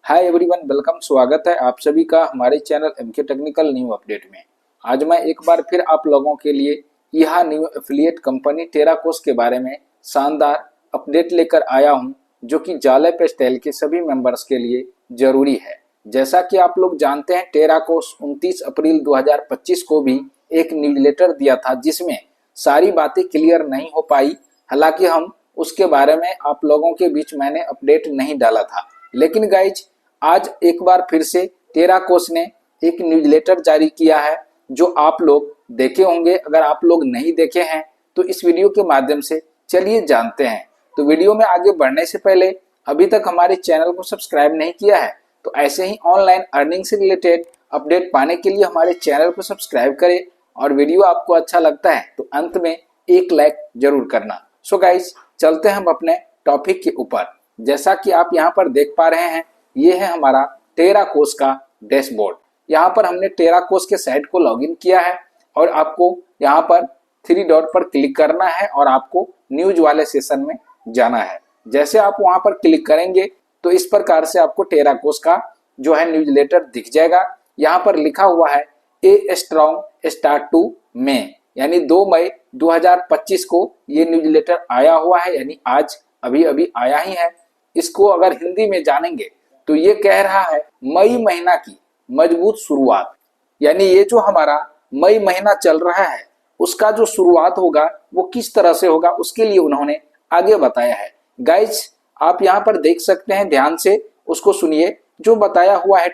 Hi everyone, welcome. स्वागत है आप सभी का हमारे channel MK technical new update में। आज मैं एक बार फिर आप लोगों के लिए यह न्यू एफिलिएट कंपनी टेराकोस के बारे में शानदार अपडेट लेकर आया हूं, जो कि जाले पेस्टेल के सभी मेंबर्स के लिए जरूरी है। जैसा कि आप लोग जानते हैं, टेराकोस 29 अप्रैल 2025 को भी एक न्यूज़लेटर दिया था, जिसमें सारी बातें क्लियर नहीं हो पाई। हालांकि हम उसके बारे में आप लोगों के बीच मैंने अपडेट नहीं डाला था, लेकिन गाइज आज एक बार फिर से टेराकोस ने एक न्यूज़लेटर जारी किया है, जो आप लोग देखे होंगे। अगर आप लोग नहीं देखे हैं तो इस वीडियो के माध्यम से चलिए जानते हैं। तो वीडियो में आगे बढ़ने से पहले अभी तक हमारे चैनल को सब्सक्राइब नहीं किया है तो ऐसे ही ऑनलाइन अर्निंग से रिलेटेड अपडेट पाने के लिए हमारे चैनल को सब्सक्राइब करें, और वीडियो आपको अच्छा लगता है तो अंत में एक लाइक जरूर करना। सो गाइस, चलते हैं हम अपने टॉपिक के ऊपर। जैसा कि आप यहाँ पर देख पा रहे हैं, ये है हमारा टेराकोस का डैशबोर्ड। यहाँ पर हमने टेराकोस के साइट को लॉगिन किया है और आपको यहाँ पर 3 डॉट पर क्लिक करना है और आपको न्यूज वाले सेशन में जाना है। जैसे आप वहां पर क्लिक करेंगे तो इस प्रकार से आपको टेराकोस का जो है न्यूज़लेटर दिख जाएगा। यहाँ पर लिखा हुआ है ए स्ट्रॉन्ग स्टार्ट टू मई, यानी 2 मई 2025 को ये न्यूज़लेटर आया हुआ है, यानी आज अभी अभी आया ही है। इसको अगर हिंदी में जानेंगे तो ये कह रहा है मई महीना की मजबूत शुरुआत, यानी ये जो हमारा मई महीना चल रहा है उसका जो शुरुआत होगा वो किस तरह से होगा, उसके लिए उन्होंने आगे बताया है। गाइस, आप यहाँ पर देख सकते हैं, ध्यान से उसको सुनिए जो बताया हुआ है।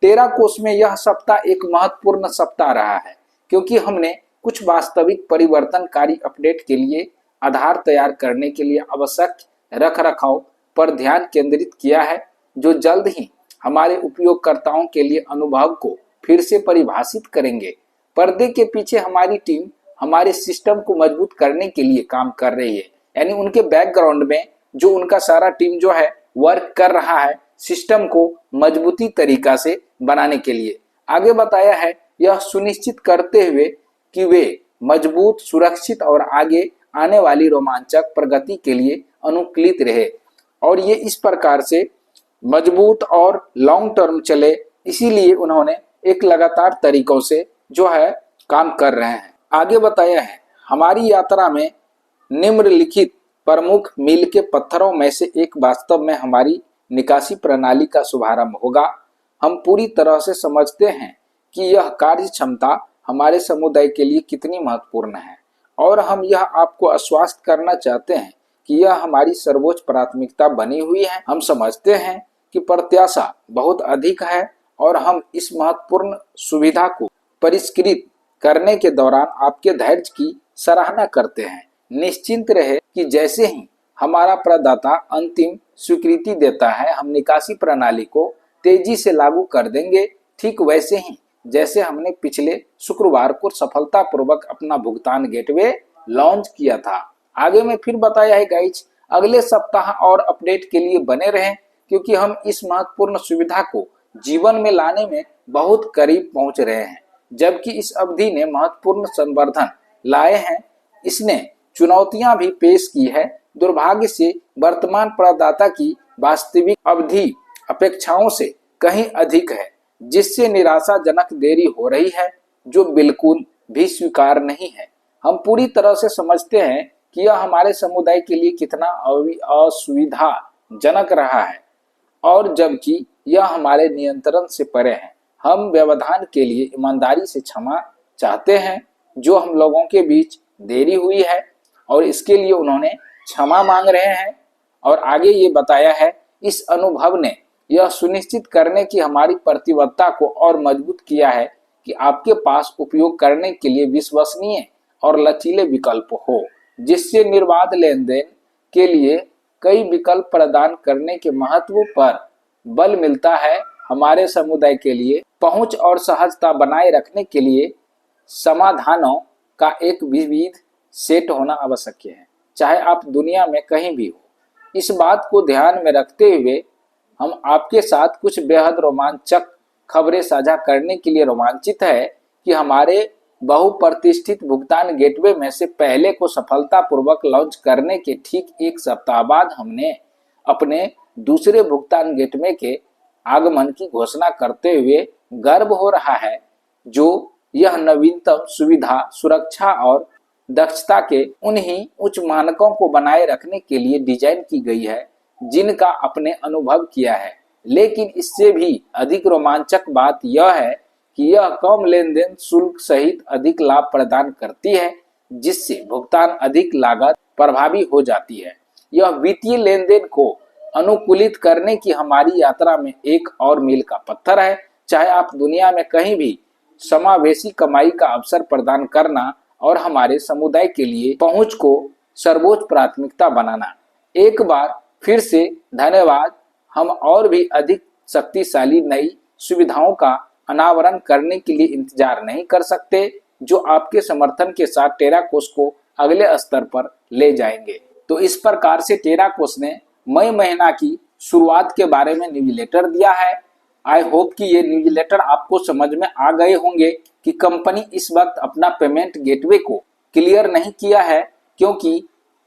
टेराकोस में यह सप्ताह एक महत्वपूर्ण सप्ताह रहा है, क्योंकि हमने कुछ वास्तविक परिवर्तनकारी अपडेट के लिए आधार तैयार करने के लिए आवश्यक रख रखाव पर ध्यान केंद्रित किया है, जो जल्द ही हमारे उपयोगकर्ताओं के लिए अनुभव को फिर से परिभाषित करेंगे। पर्दे के पीछे हमारी टीम हमारे सिस्टम को मजबूत करने के लिए काम कर रही है, यानी उनके बैकग्राउंड में जो उनका सारा टीम जो है वर्क कर रहा है सिस्टम को मजबूती तरीका से बनाने के लिए। आगे बताया है यह सुनिश्चित करते हुए कि वे मजबूत, सुरक्षित और आगे आने वाली रोमांचक प्रगति के लिए अनुकूलित रहे, और ये इस प्रकार से मजबूत और लॉन्ग टर्म चले। इसीलिए उन्होंने एक लगातार तरीकों से जो है काम कर रहे हैं। आगे बताया है हमारी यात्रा में निम्नलिखित प्रमुख मील के पत्थरों में से एक वास्तव में हमारी निकासी प्रणाली का शुभारंभ होगा। हम पूरी तरह से समझते हैं कि यह कार्य क्षमता हमारे समुदाय के लिए कितनी महत्वपूर्ण है, और हम यह आपको आश्वस्त करना चाहते हैं कि यह हमारी सर्वोच्च प्राथमिकता बनी हुई है। हम समझते हैं कि प्रत्याशा बहुत अधिक है और हम इस महत्वपूर्ण सुविधा को परिष्कृत करने के दौरान आपके धैर्य की सराहना करते हैं। निश्चिंत रहे कि जैसे ही हमारा प्रदाता अंतिम स्वीकृति देता है, हम निकासी प्रणाली को तेजी से लागू कर देंगे, ठीक वैसे ही जैसे हमने पिछले शुक्रवार को सफलतापूर्वक अपना भुगतान गेटवे लॉन्च किया था। आगे में फिर बताया है गाइज, अगले सप्ताह और अपडेट के लिए बने रहें, क्योंकि हम इस महत्वपूर्ण सुविधा को जीवन में लाने में बहुत करीब पहुंच रहे हैं। जबकि इस अवधि ने महत्वपूर्ण संवर्धन लाए हैं, इसने चुनौतियां भी पेश की है। दुर्भाग्य से वर्तमान प्रदाता की वास्तविक अवधि अपेक्षाओं से कहीं अधिक है, जिससे निराशाजनक देरी हो रही है, जो बिल्कुल भी स्वीकार नहीं है। हम पूरी तरह से समझते हैं कि यह हमारे समुदाय के लिए कितना असुविधाजनक रहा है, और जबकि यह हमारे नियंत्रण से परे है। हम व्यवधान के लिए ईमानदारी से क्षमा चाहते हैं जो हम लोगों के बीच देरी हुई है, और इसके लिए उन्होंने क्षमा मांग रहे हैं। और आगे ये बताया है, इस अनुभव ने यह सुनिश्चित करने की हमारी प्रतिबद्धता को और मजबूत किया है कि आपके पास उपयोग करने के लिए विश्वसनीय और लचीले विकल्प हो, जिससे निर्बाध लेन देन के लिए कई विकल्प प्रदान करने के महत्व पर बल मिलता है। हमारे समुदाय के लिए पहुंच और सहजता बनाए रखने के लिए समाधानों का एक विविध सेट होना आवश्यक है, चाहे आप दुनिया में कहीं भी हो। इस बात को ध्यान में रखते हुए हम आपके साथ कुछ बेहद रोमांचक खबरें साझा करने के लिए रोमांचित है कि हमारे बहुप्रतिष्ठित भुगतान गेटवे में से पहले को सफलतापूर्वक लॉन्च करने के ठीक 1 सप्ताह बाद हमने अपने दूसरे भुगतान गेटवे के आगमन की घोषणा करते हुए गर्व हो रहा है, जो यह नवीनतम सुविधा, सुरक्षा और दक्षता के उन्हीं उच्च मानकों को बनाए रखने के लिए डिजाइन की गई है जिनका अपने अनुभव किया है। लेकिन इससे भी अधिक रोमांचक बात यह है कि यह कम लेन देन शुल्क सहित अधिक लाभ प्रदान करती है, जिससे भुगतान अधिक लागत प्रभावी हो जाती है। यह वित्तीय लेन देन को अनुकूलित करने की हमारी यात्रा में एक और मील का पत्थर है। चाहे आप दुनिया में कहीं भी समावेशी कमाई का अवसर प्रदान करना और हमारे समुदाय के लिए पहुंच को सर्वोच्च प्राथमिकता बनाना। एक बार फिर से धन्यवाद। हम और भी अधिक शक्तिशाली नई सुविधाओं का अनावरण करने के लिए इंतजार नहीं कर सकते, जो आपके समर्थन के साथ टेराकोस को अगले स्तर पर ले जाएंगे। तो इस प्रकार से टेराकोस ने मई महीना की शुरुआत के बारे में न्यूज़लेटर दिया है। आई होप कि ये न्यूज़लेटर आपको समझ में आ गए होंगे कि कंपनी इस वक्त अपना पेमेंट गेटवे को क्लियर नहीं किया है, क्योंकि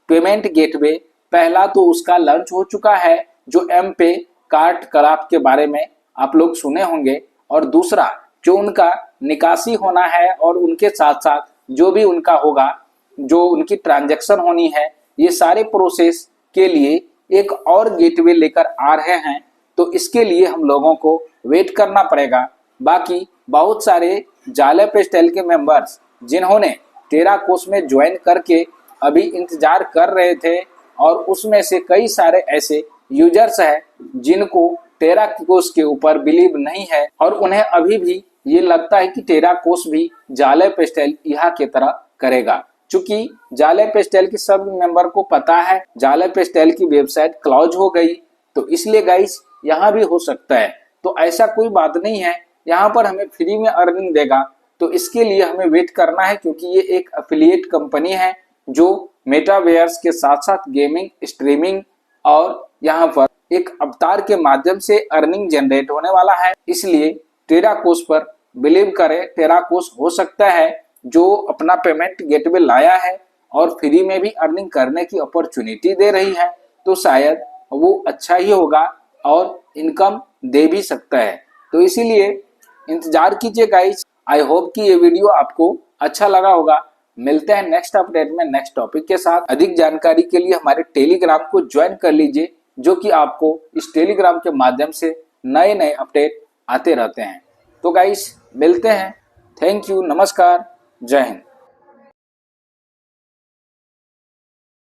पेमेंट गेटवे पहला तो उसका लॉन्च हो चुका है, जो एम पे कार्ड क्राफ्ट के बारे में आप लोग सुने होंगे, और दूसरा जो उनका निकासी होना है और उनके साथ साथ जो भी उनका होगा, जो उनकी ट्रांजैक्शन होनी है, ये सारे प्रोसेस के लिए एक और गेटवे लेकर आ रहे हैं। तो इसके लिए हम लोगों को वेट करना पड़ेगा। बाकी बहुत सारे जाले पेस्टेल के मेंबर्स जिन्होंने टेराकोस में ज्वाइन करके अभी इंतजार कर रहे थे, और उसमें से कई सारे ऐसे यूजर्स हैं जिनको टेराकोस के ऊपर बिलीव नहीं है और उन्हें अभी भी ये लगता है कि टेराकोस भी जाले पेस्टेल इहा की तरह करेगा। चूंकि जाले पेस्टेल के सब मेंबर को पता है जाले पेस्टेल की वेबसाइट क्लोज हो गई, तो इसलिए गाइस यहाँ भी हो सकता है। तो ऐसा कोई बात नहीं है, यहाँ पर हमें फ्री में अर्निंग देगा, तो इसके लिए हमें वेट करना है, क्योंकि ये एक एफिलिएट कंपनी है जो मेटावर्स के साथ साथ गेमिंग, स्ट्रीमिंग और यहाँ पर एक अवतार के माध्यम से अर्निंग जनरेट होने वाला है। इसलिए टेराकोस पर बिलीव करें। टेराकोस हो सकता है जो अपना पेमेंट गेटवे लाया है और फ्री में भी अर्निंग करने की अपॉर्चुनिटी दे रही है, तो शायद वो अच्छा ही होगा और इनकम दे भी सकता है। तो इसीलिए इंतजार कीजिए गाइस। आई होप कि ये वीडियो आपको अच्छा लगा होगा। मिलते हैं नेक्स्ट अपडेट में नेक्स्ट टॉपिक के साथ। अधिक जानकारी के लिए हमारे टेलीग्राम को ज्वाइन कर लीजिए, जो कि आपको इस टेलीग्राम के माध्यम से नए नए अपडेट आते रहते हैं। तो गाइस मिलते हैं। थैंक यू, नमस्कार, जय हिंद।